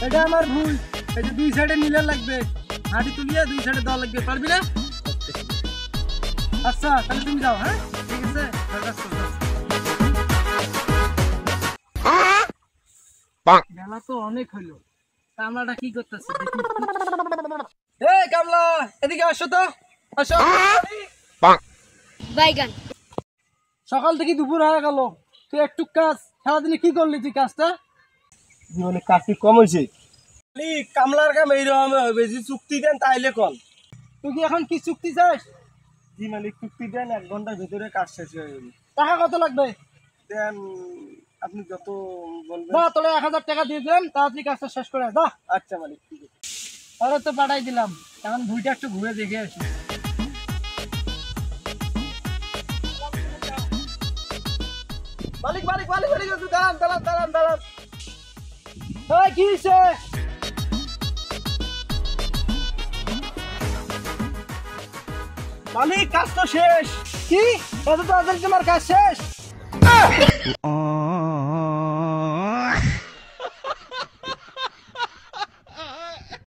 এটা আমার ভুল। এই যে দুই সাইডে মিলে লাগবে, হাঁটি তুলিয়ে দুই সাইডে দেওয়া লাগবে, পারবি না? আচ্ছা তাহলে তুমি যাও। হ্যাঁ ঠিক আছে, মেলা তো অনেক হইলো, কামলাটা কি করতেছে দেখি। এই কামলা, এদিকে আসো তো, আসো। বাইগান সকাল থেকে দুপুর হয়ে গেল, তুই একটু কাজ সারাদিনে কি করলি তুই কাজটা? জীবনে কাজ কি কম হয়েছে? কামলার কাম এইরকম হবে, যে চুক্তি দেন তাইলে কল। তুই কি এখন কি চুক্তি চাস? জি মালিক, চুক্তি দেন, 1 ঘন্টার ভিতরে কাজ শেষ হয়ে যাবে। টাকা কত লাগবে? দেন আপনি যত বলবেন। না তোরা 1000 টাকা দিয়ে দিলাম, তাড়াতাড়ি কাজটা শেষ করে যা। আচ্ছা মালিক, ঠিক আছে। তাহলে তো পাঠাই দিলাম, এখন ভুইটা একটু ঘুরে দেখে আসি। মালিক মালিক মালিক মালিক, দাঁড়ান দাঁড়ান দাঁড়ান দাঁড়ান। এই কি হইছে? মালিক কাজ তো শেষ। কি এত তাড়াতাড়ি তোমার কাজ শেষ?